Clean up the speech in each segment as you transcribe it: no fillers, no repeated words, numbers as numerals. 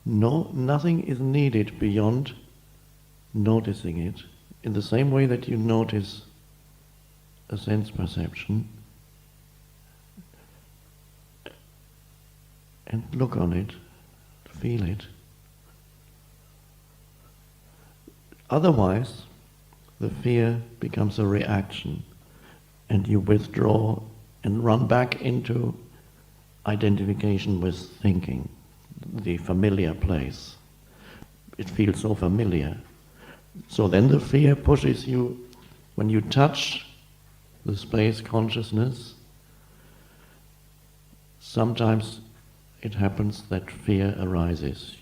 No, nothing is needed beyond noticing it, in the same way that you notice a sense perception and look on it, feel it. Otherwise, the fear becomes a reaction and you withdraw and run back into identification with thinking, the familiar place. It feels so familiar. So then the fear pushes you, when you touch the space consciousness, sometimes it happens that fear arises.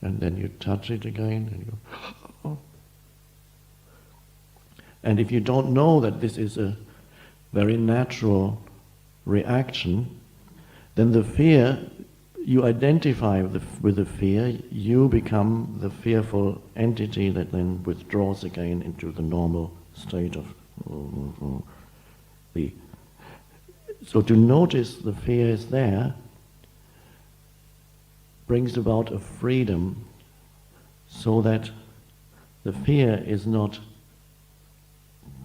And then you touch it again and you go, oh. And if you don't know that this is a very natural reaction, then the fear, you identify with the fear, you become the fearful entity that then withdraws again into the normal state of the. So to notice the fear is there brings about a freedom so that the fear is not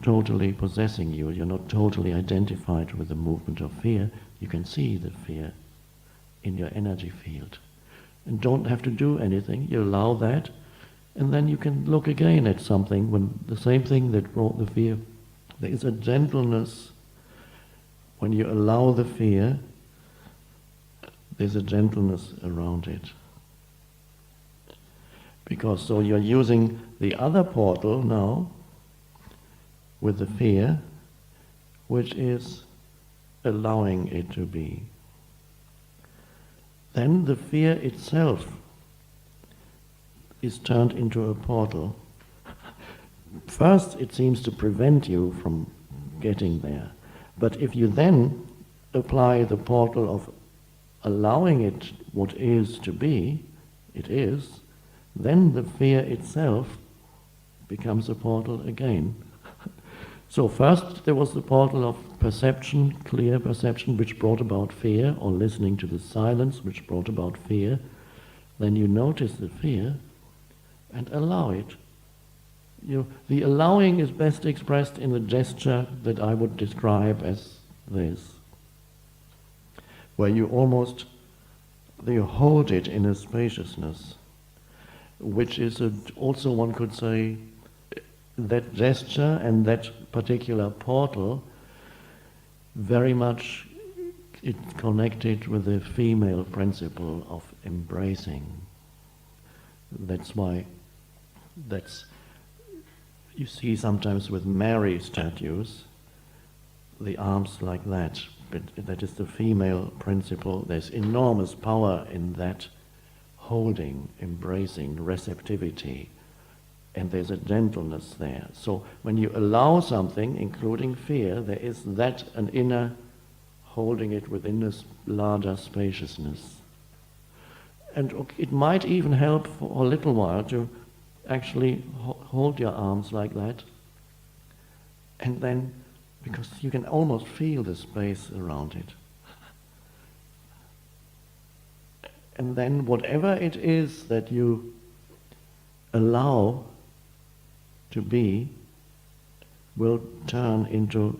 totally possessing you. You're not totally identified with the movement of fear. You can see the fear in your energy field. And don't have to do anything. You allow that, and then you can look again at something when the same thing that brought the fear. There is a gentleness when you allow the fear. There's a gentleness around it. Because so you're using the other portal now with the fear, which is allowing it to be. Then the fear itself is turned into a portal. First it seems to prevent you from getting there. But if you then apply the portal of allowing it what is to be, it is, then the fear itself becomes a portal again. So first there was the portal of perception, clear perception, which brought about fear, or listening to the silence, which brought about fear. Then you notice the fear and allow it. The allowing is best expressed in the gesture that I would describe as this, where you hold it in a spaciousness, which is also, one could say, that gesture and that particular portal very much it's connected with the female principle of embracing. That's why you see sometimes with Mary statues, the arms like that. But that is the female principle. There's enormous power in that holding, embracing, receptivity, and there's a gentleness there. So when you allow something, including fear, there is that an inner holding it within this larger spaciousness. And it might even help for a little while to actually hold your arms like that, and then, because you can almost feel the space around it. And then whatever it is that you allow to be will turn into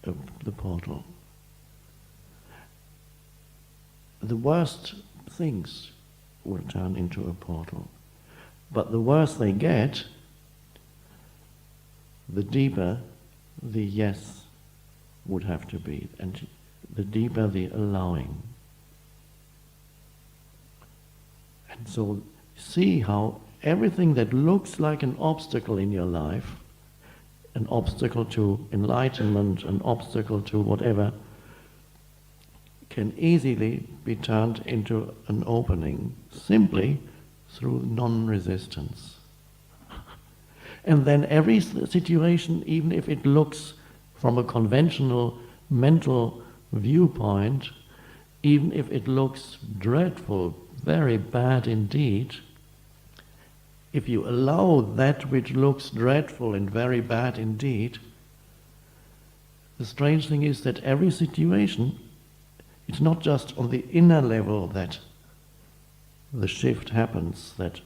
the portal. The worst things will turn into a portal. But the worse they get, the deeper the yes would have to be, and the deeper the allowing. And so see how everything that looks like an obstacle in your life, an obstacle to enlightenment, an obstacle to whatever, can easily be turned into an opening simply through non-resistance. And then every situation, even if it looks from a conventional mental viewpoint, even if it looks dreadful, very bad indeed, if you allow that which looks dreadful and very bad indeed, the strange thing is that every situation It's not just on the inner level that the shift happens, that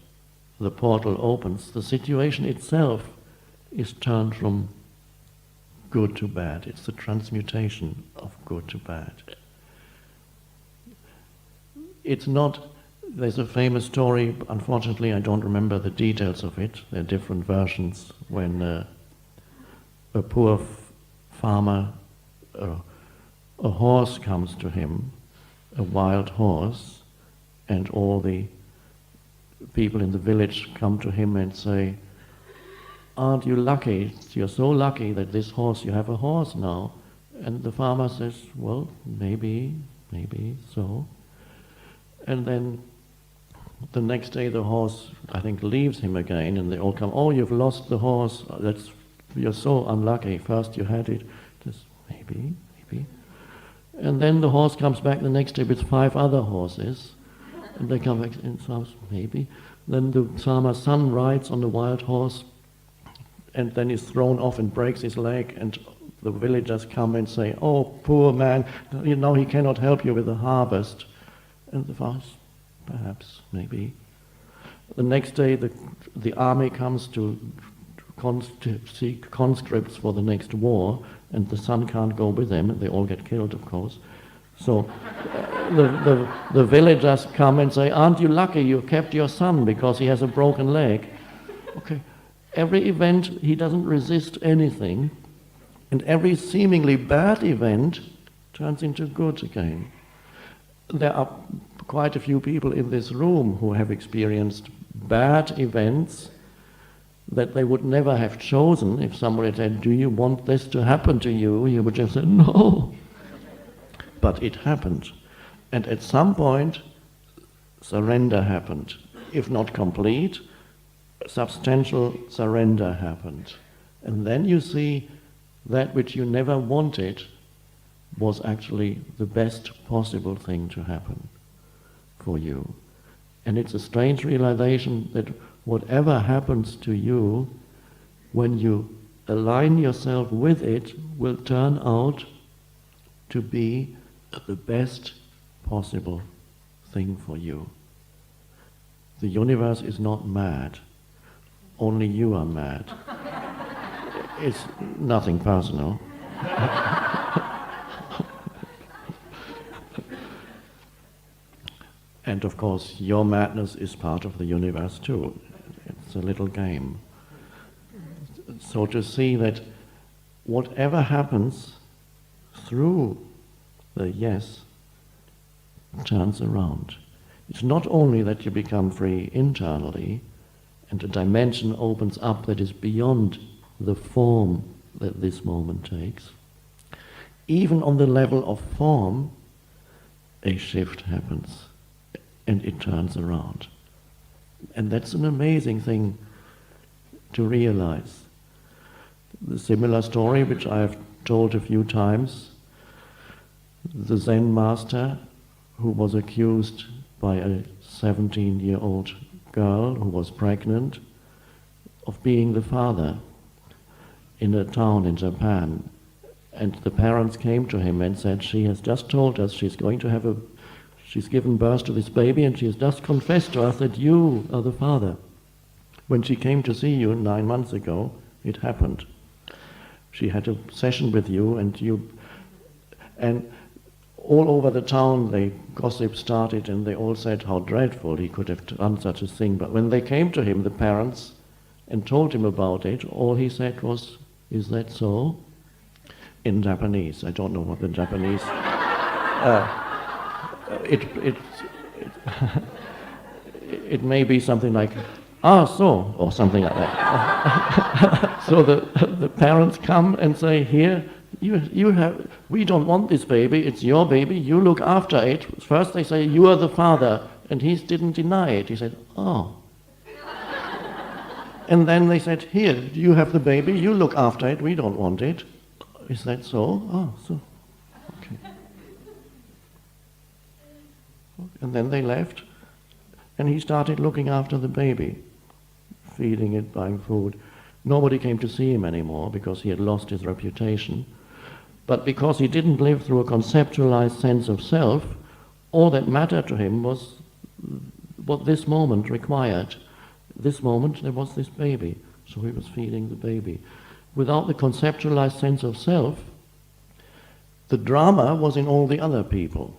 the portal opens. The situation itself is turned from good to bad. It's the transmutation of good to bad. It's not, there's a famous story, unfortunately I don't remember the details of it, there are different versions, when a poor farmer, a horse comes to him, a wild horse, and all the people in the village come to him and say, "Aren't you lucky? You're so lucky that this horse, you have a horse now." And the farmer says, "Well, maybe so." And then the next day the horse, I think, leaves him again, and they all come, "Oh, you've lost the horse, you're so unlucky, first you had it." Just maybe. And then the horse comes back the next day with 5 other horses, and they come back and says, "Maybe." Then the farmer's son rides on the wild horse and then is thrown off and breaks his leg, and the villagers come and say, "Oh, poor man, you know he cannot help you with the harvest." And the farmer says, "Perhaps, maybe." The next day the army comes to seek conscripts for the next war, and the son can't go with them, and they all get killed, of course. So the villagers come and say, "Aren't you lucky you kept your son because he has a broken leg?" Okay, every event, he doesn't resist anything, and every seemingly bad event turns into good again. There are quite a few people in this room who have experienced bad events that they would never have chosen. If somebody said, "Do you want this to happen to you?" you would just say, "No." But it happened. And at some point, surrender happened. If not complete, substantial surrender happened. And then you see that which you never wanted was actually the best possible thing to happen for you. And it's a strange realization that whatever happens to you, when you align yourself with it, will turn out to be the best possible thing for you. The universe is not mad. Only you are mad. It's nothing personal. And of course, your madness is part of the universe too. It's a little game. So to see that whatever happens through the yes turns around. It's not only that you become free internally and a dimension opens up that is beyond the form that this moment takes. Even on the level of form, a shift happens and it turns around. And that's an amazing thing to realize. The similar story, which I have told a few times, the Zen master who was accused by a 17-year-old girl who was pregnant of being the father in a town in Japan. And the parents came to him and said, "She has just told us she's given birth to this baby, and she has just confessed to us that you are the father. When she came to see you 9 months ago, it happened. She had a session with you, and all over the town the gossip started, and they all said how dreadful he could have done such a thing. But when they came to him, the parents, and told him about it, all he said was, 'Is that so?' In Japanese. I don't know what the Japanese... It may be something like, 'Ah, so,' or something like that. So the parents come and say, 'Here, we don't want this baby, it's your baby, you look after it.' First they say, 'You are the father,' and he didn't deny it. He said, 'Oh.' And then they said, 'Here, you have the baby, you look after it, we don't want it.' 'Is that so?' 'Oh, so, okay.' And then they left, and he started looking after the baby, feeding it, buying food. Nobody came to see him anymore because he had lost his reputation. But because he didn't live through a conceptualized sense of self, all that mattered to him was what this moment required. This moment, there was this baby, so he was feeding the baby. Without the conceptualized sense of self, the drama was in all the other people.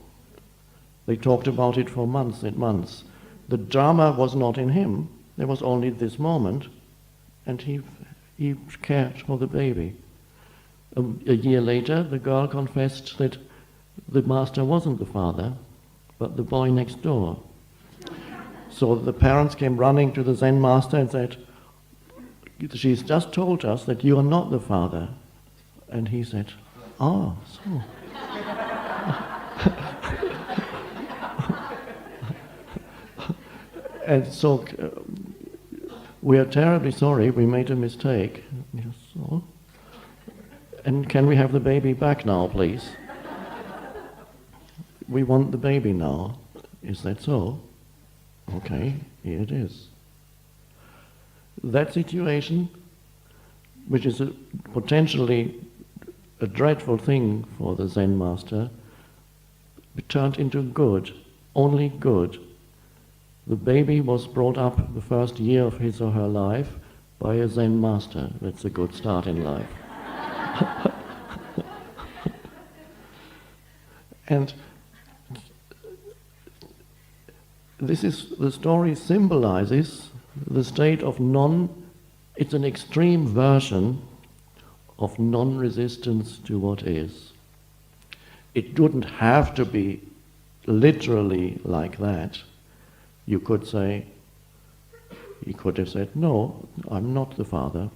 They talked about it for months and months. The drama was not in him. There was only this moment, and he cared for the baby. A year later, the girl confessed that the master wasn't the father, but the boy next door. So the parents came running to the Zen master and said, "She's just told us that you are not the father." And he said, "Ah, so." And so we are terribly sorry, we made a mistake. Yes, so. And can we have the baby back now, please? We want the baby now. Is that so? Okay, here it is. That situation, which is potentially a dreadful thing for the Zen master, turned into good, only good. The baby was brought up the first year of his or her life by a Zen master. That's a good start in life. And this is, the story symbolizes the state of it's an extreme version of non-resistance to what is. It wouldn't have to be literally like that. You could say, he could have said, "No, I'm not the father.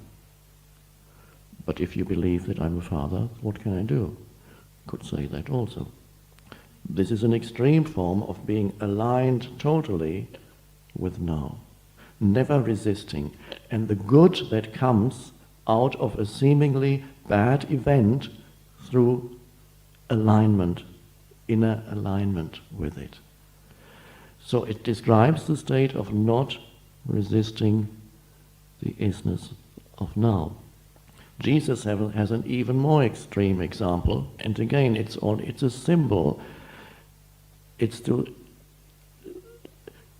But if you believe that I'm a father, what can I do?" Could say that also. This is an extreme form of being aligned totally with now, never resisting. And the good that comes out of a seemingly bad event through alignment, inner alignment with it. So it describes the state of not resisting the isness of now. Jesus has an even more extreme example, and again it's a symbol. It's to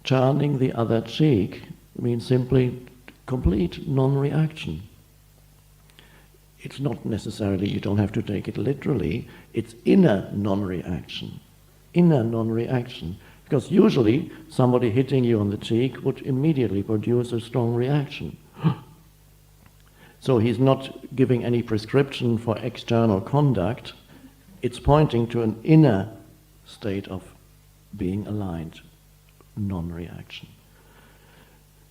turning the other cheek means simply complete non-reaction. It's not necessarily, you don't have to take it literally, it's inner non-reaction. Inner non-reaction. Because usually somebody hitting you on the cheek would immediately produce a strong reaction. So he's not giving any prescription for external conduct, it's pointing to an inner state of being aligned, non-reaction.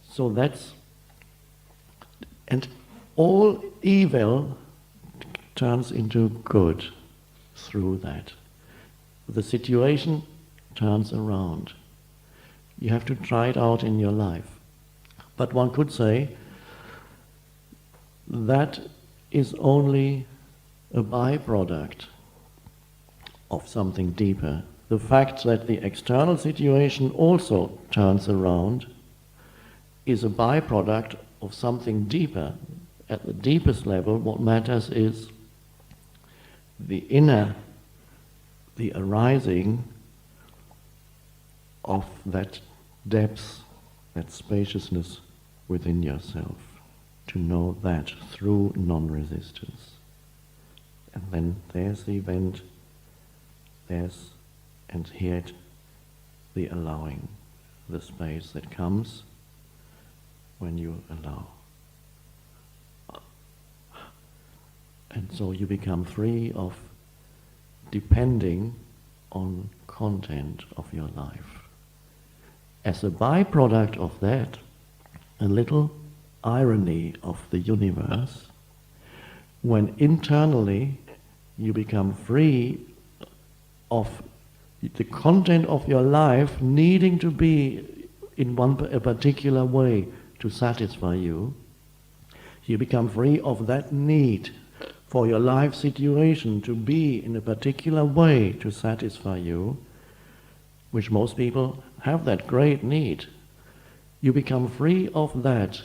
So and all evil turns into good through that. The situation turns around. You have to try it out in your life. But one could say that is only a byproduct of something deeper. The fact that the external situation also turns around is a byproduct of something deeper. At the deepest level, what matters is the inner, the arising of that depth, that spaciousness within yourself, to know that through non-resistance. And then there's the event, and here the allowing, the space that comes when you allow. And so you become free of depending on content of your life. As a byproduct of that, a little irony of the universe, when internally you become free of the content of your life needing to be in a particular way to satisfy you, you become free of that need for your life situation to be in a particular way to satisfy you, which most people have that great need. You become free of that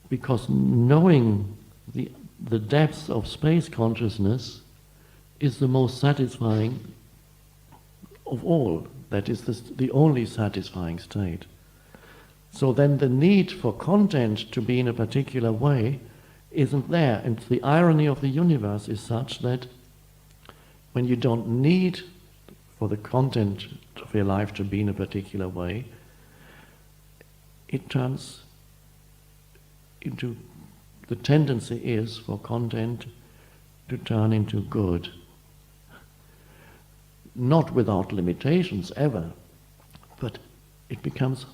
because knowing the depths of space consciousness is the most satisfying of all. That is the only satisfying state. So then the need for content to be in a particular way isn't there. And the irony of the universe is such that when you don't need for the content of your life to be in a particular way, it turns into, the tendency is for content to turn into good. Not without limitations ever, but it becomes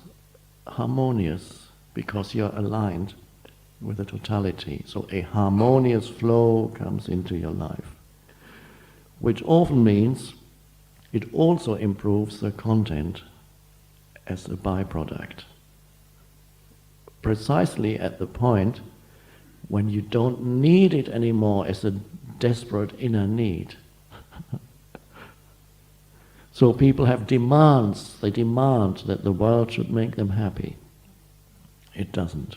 harmonious because you're aligned with the totality. So a harmonious flow comes into your life, which often means it also improves the content as a byproduct. Precisely at the point when you don't need it anymore as a desperate inner need. So people have demands. They demand that the world should make them happy. It doesn't.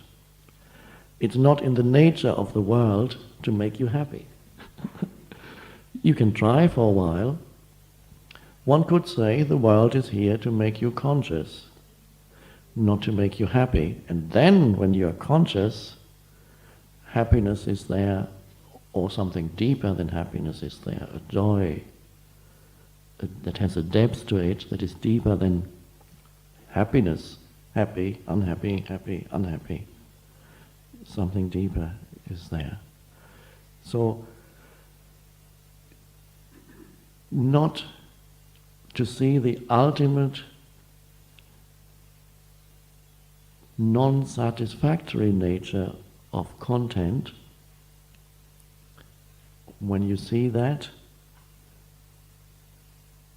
It's not in the nature of the world to make you happy. You can try for a while. One could say the world is here to make you conscious, not to make you happy. And then when you're conscious, happiness is there, or something deeper than happiness is there, a joy that has a depth to it that is deeper than happiness. Happy, unhappy, happy, unhappy. Something deeper is there. So, not to see the ultimate non-satisfactory nature of content, when you see that,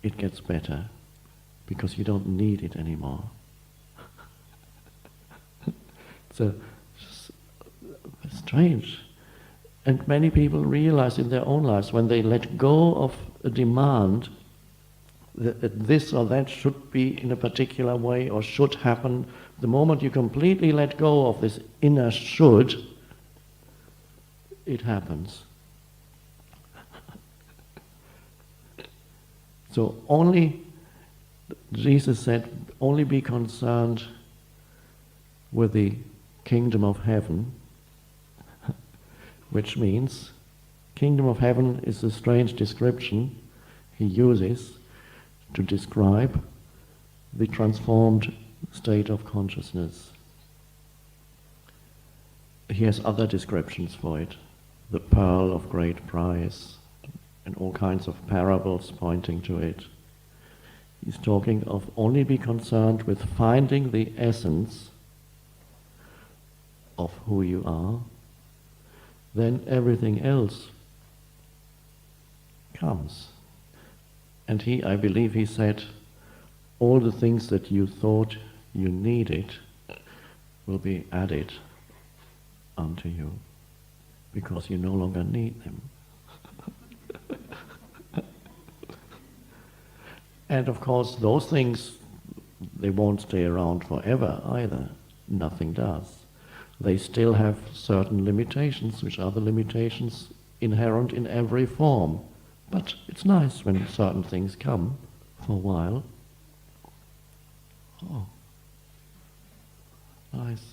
it gets better because you don't need it anymore. So strange. And many people realize in their own lives when they let go of a demand that this or that should be in a particular way or should happen, the moment you completely let go of this inner should, it happens. So only, Jesus said, only be concerned with the kingdom of heaven, which means kingdom of heaven is a strange description he uses to describe the transformed state of consciousness. He has other descriptions for it, the pearl of great price, and all kinds of parables pointing to it. He's talking of only be concerned with finding the essence of who you are, then everything else comes. And I believe he said, all the things that you thought you needed will be added unto you, because you no longer need them. And of course, those things, they won't stay around forever either. Nothing does. They still have certain limitations, which are the limitations inherent in every form. But it's nice when certain things come for a while. Oh, nice.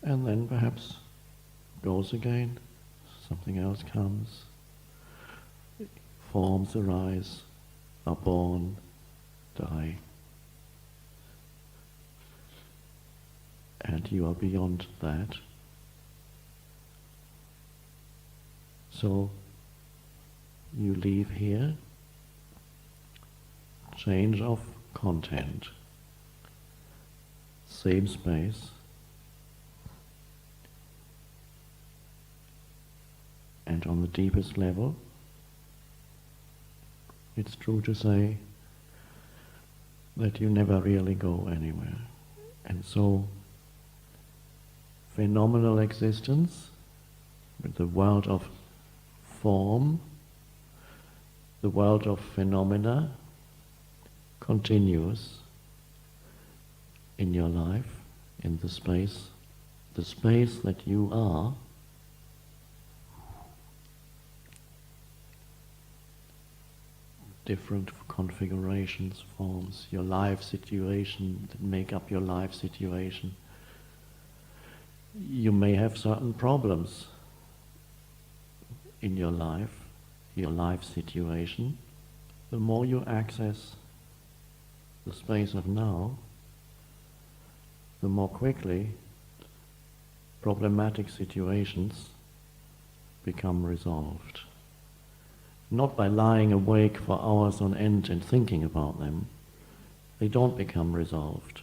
And then perhaps goes again, something else comes. Forms arise, are born, die. And you are beyond that. So you leave here, change of content, same space, and on the deepest level, it's true to say that you never really go anywhere. And so phenomenal existence with the world of form, the world of phenomena continues in your life, in the space that you are. different configurations, forms, your life situation that make up your life situation. You may have certain problems in your life situation. The more you access the space of now, the more quickly problematic situations become resolved. Not by lying awake for hours on end and thinking about them. They don't become resolved.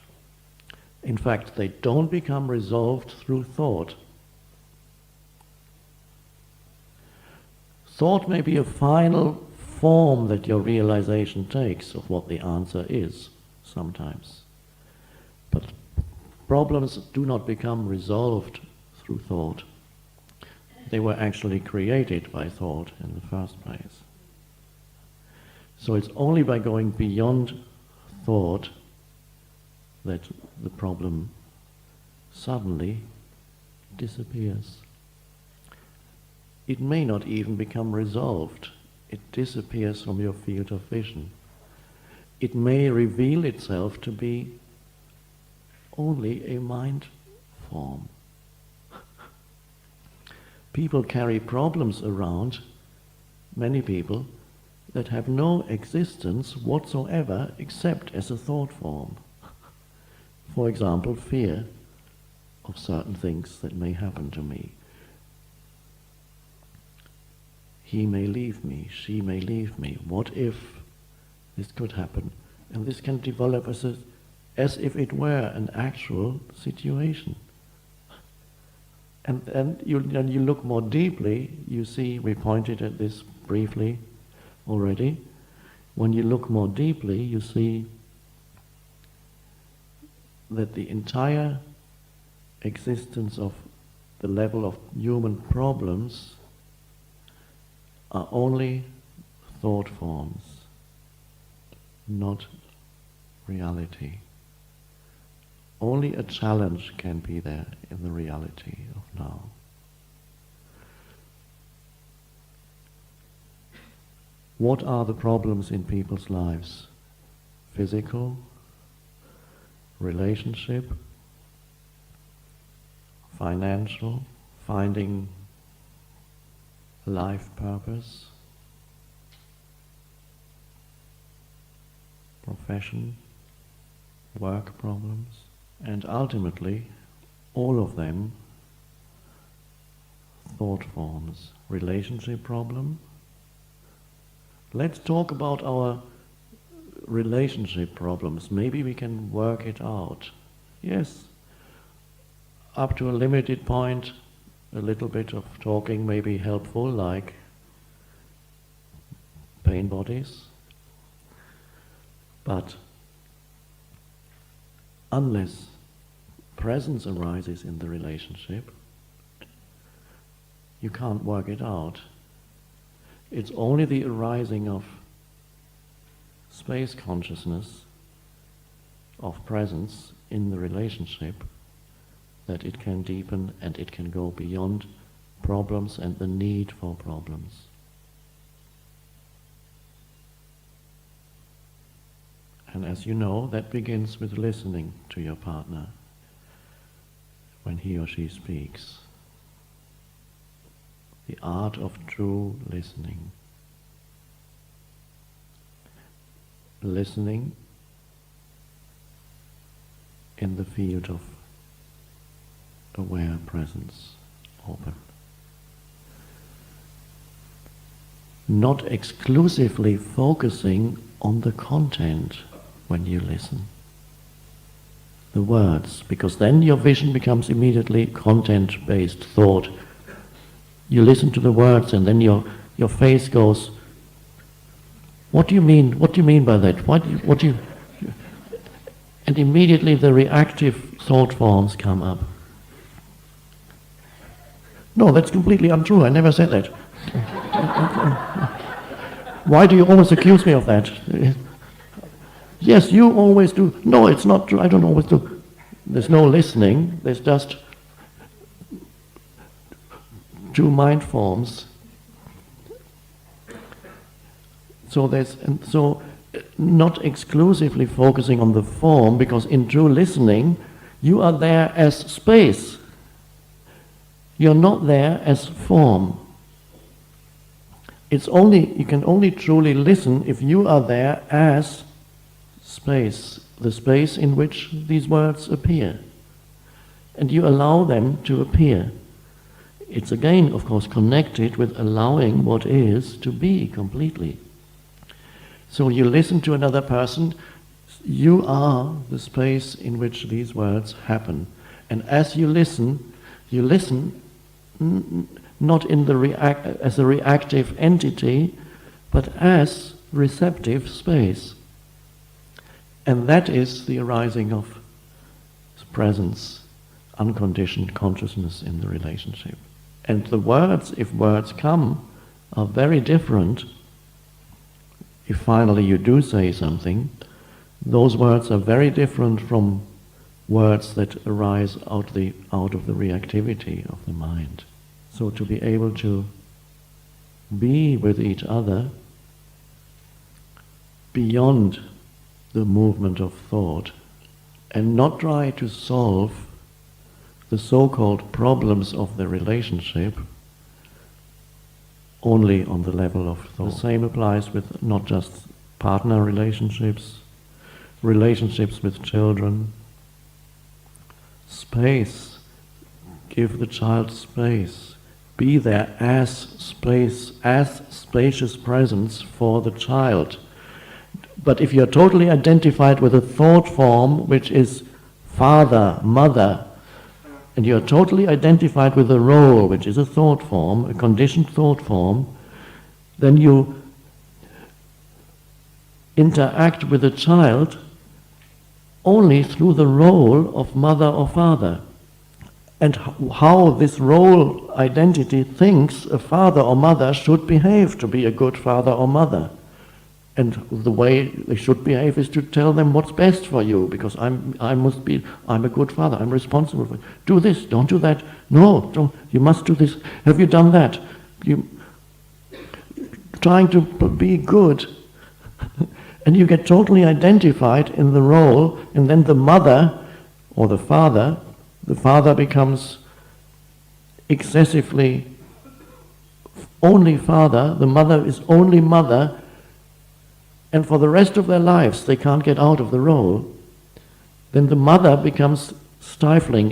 In fact, they don't become resolved through thought. Thought may be a final form that your realization takes of what the answer is, sometimes. But problems do not become resolved through thought. They were actually created by thought in the first place. So it's only by going beyond thought that the problem suddenly disappears. It may not even become resolved. It disappears from your field of vision. It may reveal itself to be only a mind form. People carry problems around, many people, that have no existence whatsoever except as a thought form. For example, fear of certain things that may happen to me. He may leave me, she may leave me. What if this could happen? And this can develop as if it were an actual situation. And then you look more deeply, you see, we pointed at this briefly already. When you look more deeply, you see that the entire existence of the level of human problems are only thought forms, not reality. Only a challenge can be there in the reality of now. What are the problems in people's lives? Physical, relationship, financial, finding life purpose, profession, work problems, and ultimately all of them thought forms. Relationship problem. Let's talk about our relationship problems. Maybe we can work it out. Yes, up to a limited point, a little bit of talking may be helpful, like pain bodies. But unless presence arises in the relationship, you can't work it out. It's only the arising of space consciousness, of presence in the relationship, that it can deepen and it can go beyond problems and the need for problems. And as you know, that begins with listening to your partner when he or she speaks. The art of true listening. Listening in the field of aware presence, open. Not exclusively focusing on the content when you listen. The words, because then your vision becomes immediately content-based thought. You listen to the words and then your face goes, what do you mean? What do you mean by that? What do you... And immediately the reactive thought forms come up. No, that's completely untrue. I never said that. Why do you always accuse me of that? Yes, you always do. No, it's not true. I don't always do. There's no listening. There's just two mind forms So not exclusively focusing on the form, because in true listening, you are there as space. You're not there as form. You can only truly listen if you are there as space, the space in which these words appear. And you allow them to appear. It's again, of course, connected with allowing what is to be completely. So you listen to another person, you are the space in which these words happen. And as you listen not in as a reactive entity, but as receptive space. And that is the arising of presence, unconditioned consciousness in the relationship. And the words, if words come, are very different. If finally you do say something, those words are very different from words that arise out of the reactivity of the mind. So to be able to be with each other beyond the movement of thought and not try to solve the so-called problems of the relationship only on the level of thought. The same applies with not just partner relationships, relationships with children. Space. Give the child space. Be there as space, as spacious presence for the child. But if you're totally identified with a thought form which is father, mother, and you're totally identified with a role which is a thought form, a conditioned thought form, then you interact with a child only through the role of mother or father. And how this role identity thinks a father or mother should behave to be a good father or mother. And the way they should behave is to tell them what's best for you, because I'm a good father, I'm responsible for it. Do this, don't do that. No, don't, you must do this. Have you done that? You trying to be good. And you get totally identified in the role, and then the mother or the father becomes excessively only father, the mother is only mother, and for the rest of their lives they can't get out of the role. Then the mother becomes stifling.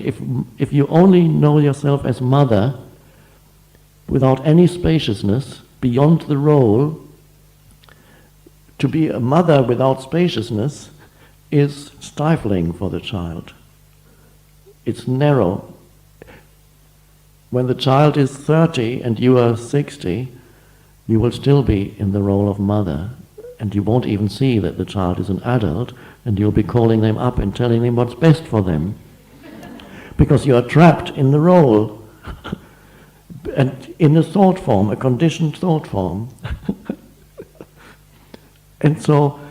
If you only know yourself as mother without any spaciousness beyond the role, to be a mother without spaciousness is stifling for the child. It's narrow. When the child is 30 and you are 60, you will still be in the role of mother, and you won't even see that the child is an adult, and you'll be calling them up and telling them what's best for them, because you are trapped in the role, and in a thought form, a conditioned thought form. And so,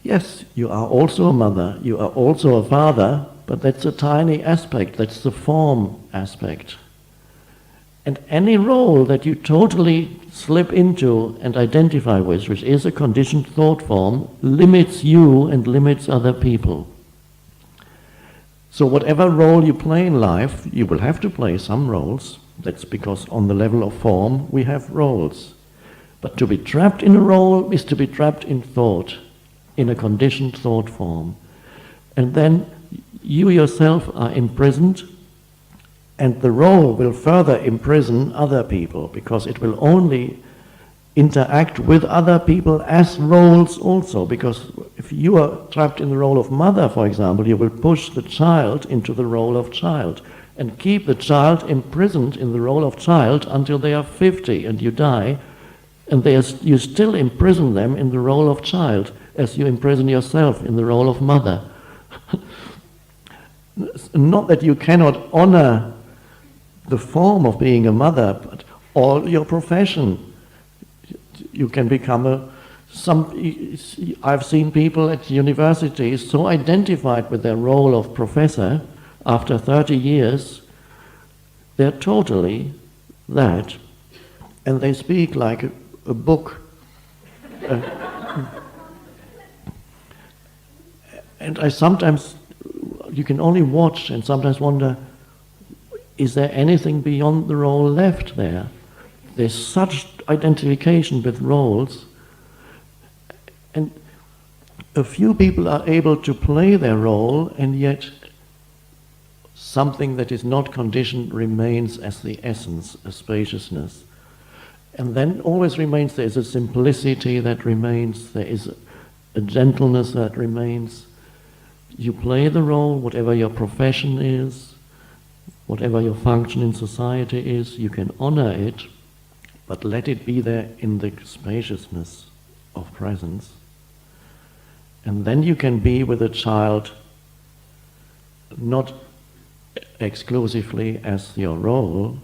yes, you are also a mother, you are also a father, but that's a tiny aspect, that's the form aspect. And any role that you totally slip into and identify with, which is a conditioned thought form, limits you and limits other people. So whatever role you play in life, you will have to play some roles. That's because on the level of form, we have roles. But to be trapped in a role is to be trapped in thought, in a conditioned thought form. And then you yourself are imprisoned, and the role will further imprison other people, because it will only interact with other people as roles also. Because if you are trapped in the role of mother, for example, you will push the child into the role of child and keep the child imprisoned in the role of child until they are 50 and you die, and you still imprison them in the role of child as you imprison yourself in the role of mother. Not that you cannot honor the form of being a mother, but all your profession. You can become I've seen people at universities so identified with their role of professor, after 30 years, they're totally that, and they speak like a book And I sometimes, you can only watch and sometimes wonder, is there anything beyond the role left there? There's such identification with roles, and a few people are able to play their role, and yet something that is not conditioned remains as the essence, a spaciousness. And then always remains, there is a simplicity that remains, there is a gentleness that remains. You play the role, whatever your profession is, whatever your function in society is, you can honor it, but let it be there in the spaciousness of presence. And then you can be with a child not exclusively as your role,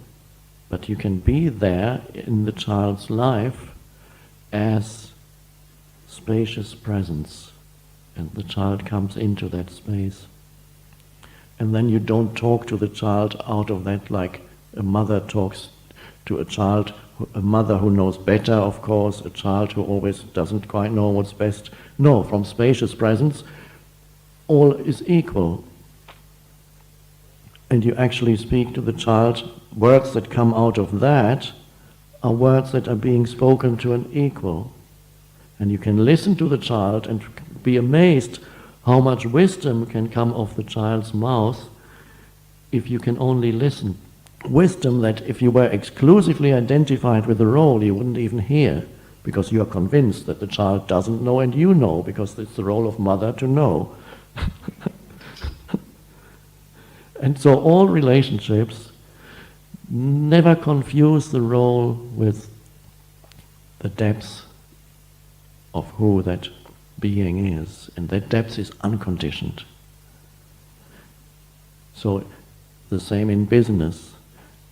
but you can be there in the child's life as spacious presence, and the child comes into that space. And then you don't talk to the child out of that like a mother talks to a child, a mother who knows better, of course, a child who always doesn't quite know what's best. No, from spacious presence, all is equal. And you actually speak to the child, words that come out of that are words that are being spoken to an equal. And you can listen to the child and be amazed how much wisdom can come off the child's mouth if you can only listen. Wisdom that if you were exclusively identified with the role, you wouldn't even hear, because you are convinced that the child doesn't know and you know, because it's the role of mother to know. And so all relationships never confuse the role with the depth of who that being is, and that depth is unconditioned. So the same in business.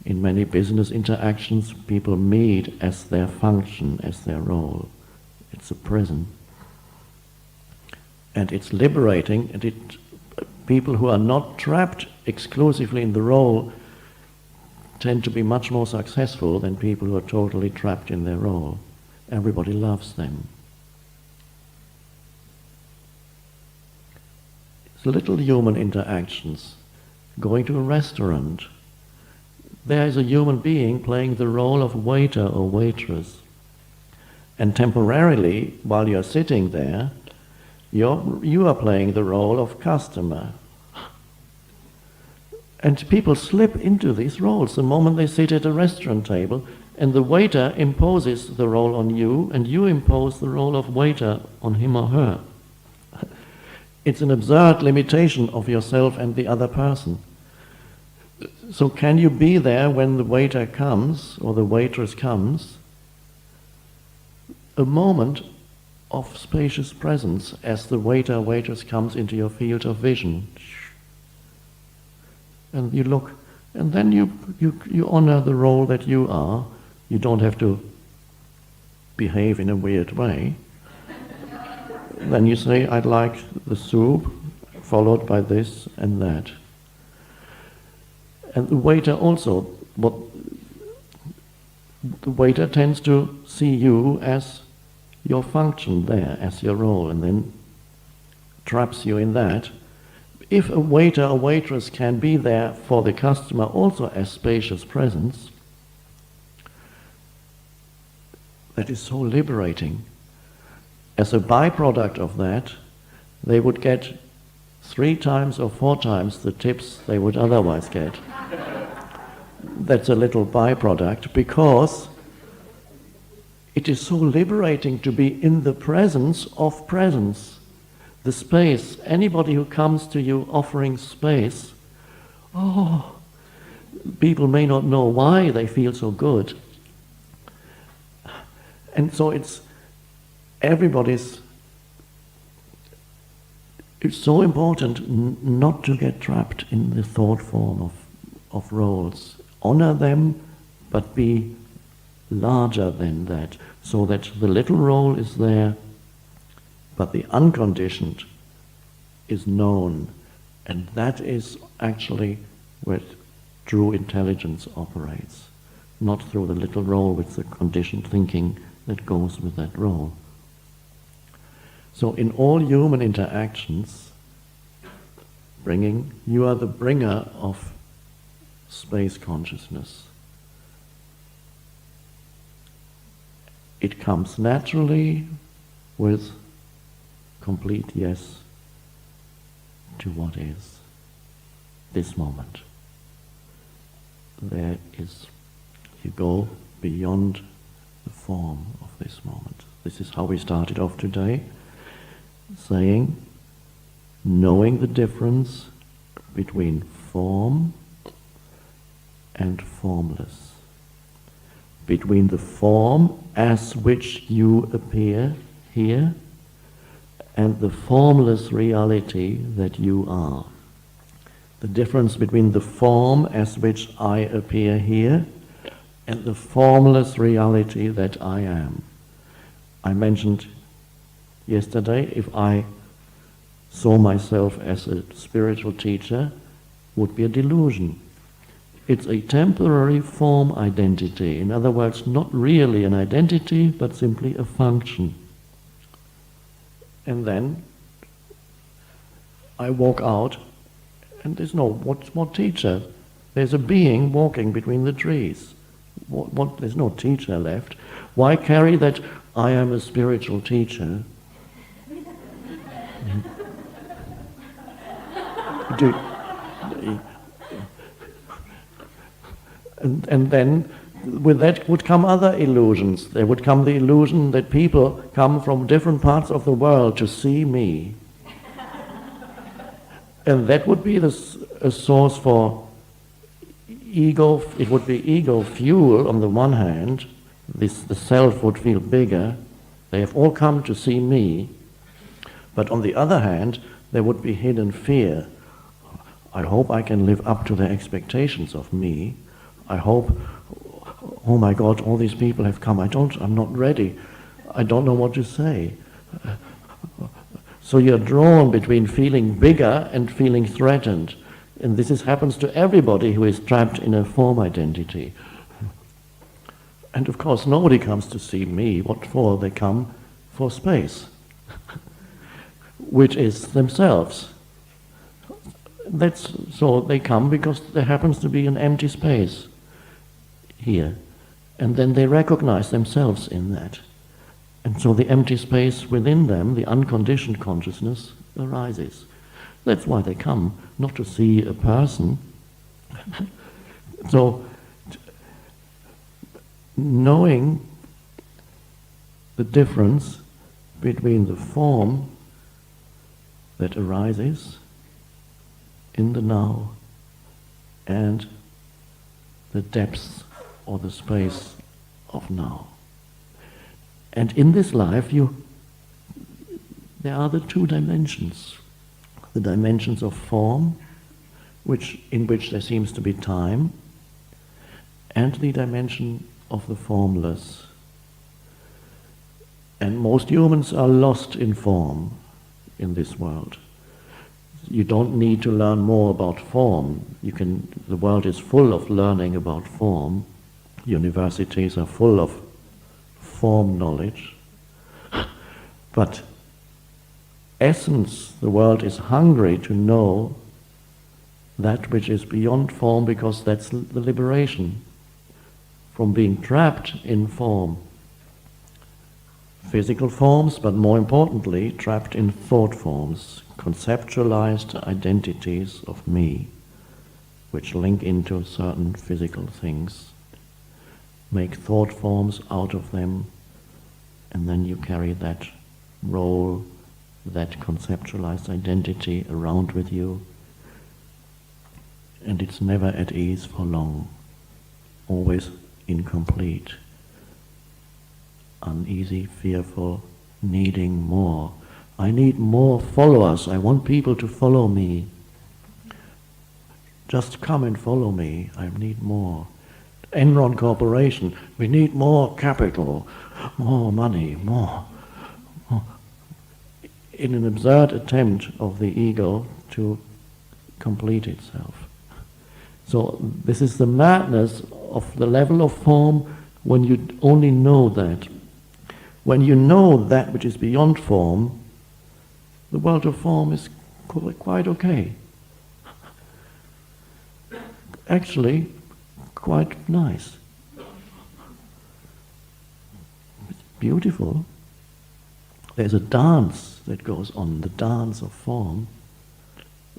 In many business interactions, people meet as their function, as their role. It's a prison. And it's liberating, and people who are not trapped exclusively in the role tend to be much more successful than people who are totally trapped in their role. Everybody loves them. It's little human interactions. Going to a restaurant, there is a human being playing the role of waiter or waitress. And temporarily, while you're sitting there, you are playing the role of customer. And people slip into these roles the moment they sit at a restaurant table, and the waiter imposes the role on you, and you impose the role of waiter on him or her. It's an absurd limitation of yourself and the other person. So can you be there when the waiter comes, or the waitress comes, a moment of spacious presence as the waiter or waitress comes into your field of vision? And you look, and then you honor the role that you are. You don't have to behave in a weird way. Then you say, I'd like the soup, followed by this and that. And the waiter also, the waiter tends to see you as your function there, as your role, and then traps you in that. If a waiter or waitress can be there for the customer also as spacious presence, that is so liberating. As a byproduct of that, they would get 3 times or 4 times the tips they would otherwise get. That's a little byproduct, because it is so liberating to be in the presence of presence. The space, anybody who comes to you offering space, people may not know why they feel so good. And so it's so important not to get trapped in the thought form of roles. Honor them, but be larger than that, so that the little role is there, but the unconditioned is known. And that is actually where true intelligence operates, not through the little role with the conditioned thinking that goes with that role. So in all human interactions, you are the bringer of space consciousness. It comes naturally with complete yes to what is this moment. You go beyond the form of this moment. This is how we started off today, saying, knowing the difference between form and formless, between the form as which you appear here and the formless reality that you are. The difference between the form as which I appear here and the formless reality that I am. I mentioned yesterday, if I saw myself as a spiritual teacher, would be a delusion. It's a temporary form identity. In other words, not really an identity, but simply a function. And then I walk out, and there's no what teacher? There's a being walking between the trees. There's no teacher left. Why carry that I am a spiritual teacher? And then with that would come other illusions. There would come the illusion that people come from different parts of the world to see me. And that would be a source for ego. It would be ego fuel on the one hand. The self would feel bigger. They have all come to see me. But on the other hand, there would be hidden fear. I hope I can live up to their expectations of me. I hope, oh my God, all these people have come. I'm not ready. I don't know what to say. So you're drawn between feeling bigger and feeling threatened. And this happens to everybody who is trapped in a form identity. And of course, nobody comes to see me. What for? They come for space, which is themselves. So they come because there happens to be an empty space here. And then they recognize themselves in that. And so the empty space within them, the unconditioned consciousness, arises. That's why they come, not to see a person. So, knowing the difference between the form that arises in the now and the depths or the space of now. And in this life, there are the two dimensions. The dimensions of form, in which there seems to be time, and the dimension of the formless. And most humans are lost in form in this world. You don't need to learn more about form. The world is full of learning about form. Universities are full of form knowledge. But essence, the world is hungry to know that which is beyond form, because that's the liberation from being trapped in form. Physical forms, but more importantly, trapped in thought forms, conceptualized identities of me, which link into certain physical things, make thought forms out of them, and then you carry that role, that conceptualized identity around with you, and it's never at ease for long, always incomplete, uneasy, fearful, needing more. I need more followers. I want people to follow me. Just come and follow me. I need more. Enron Corporation, we need more capital, more money, more. In an absurd attempt of the ego to complete itself. So this is the madness of the level of form when you only know that. When you know that which is beyond form, the world of form is quite okay. Actually, quite nice. It's beautiful. There's a dance that goes on, the dance of form,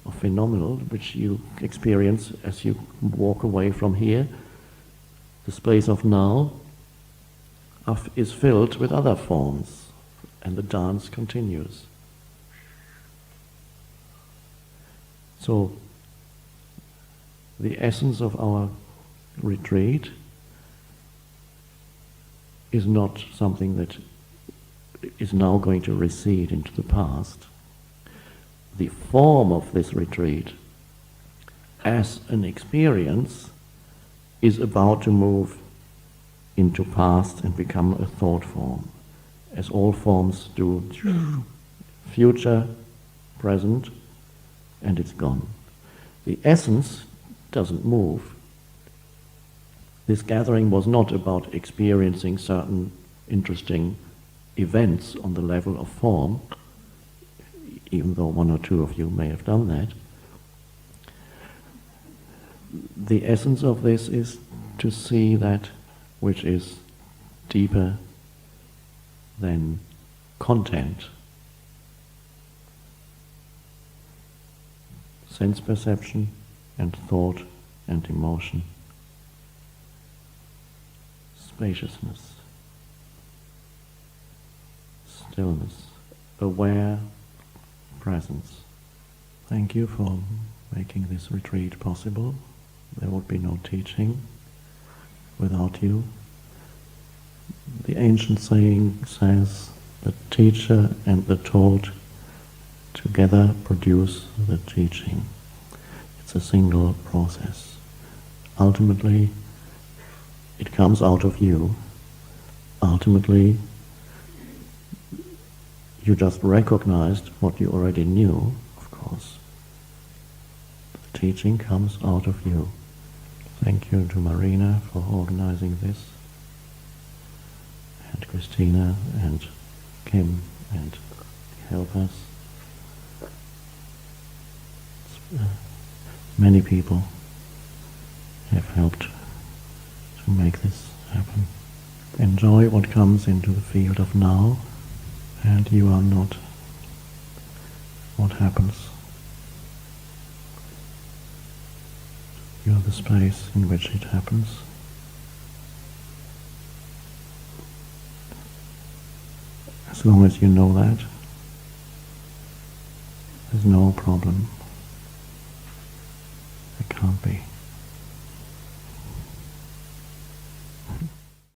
of phenomenal, which you experience as you walk away from here. The space of now is filled with other forms, and the dance continues. So, the essence of our retreat is not something that is now going to recede into the past. The form of this retreat as an experience is about to move into past and become a thought form, as all forms do. Future, present, and it's gone. The essence doesn't move. This gathering was not about experiencing certain interesting events on the level of form, even though one or two of you may have done that. The essence of this is to see that which is deeper than content. Sense perception and thought and emotion. Spaciousness. Stillness. Aware presence. Thank you for making this retreat possible. There would be no teaching without you. The ancient saying says, the teacher and the taught together produce the teaching. It's a single process. Ultimately, it comes out of you. Ultimately, you just recognized what you already knew, of course. The teaching comes out of you. Thank you to Marina for organizing this, and Christina and Kim and the helpers. Many people have helped to make this happen. Enjoy what comes into the field of now, and you are not what happens. You are the space in which it happens. As long as you know that, there's no problem. There can't be.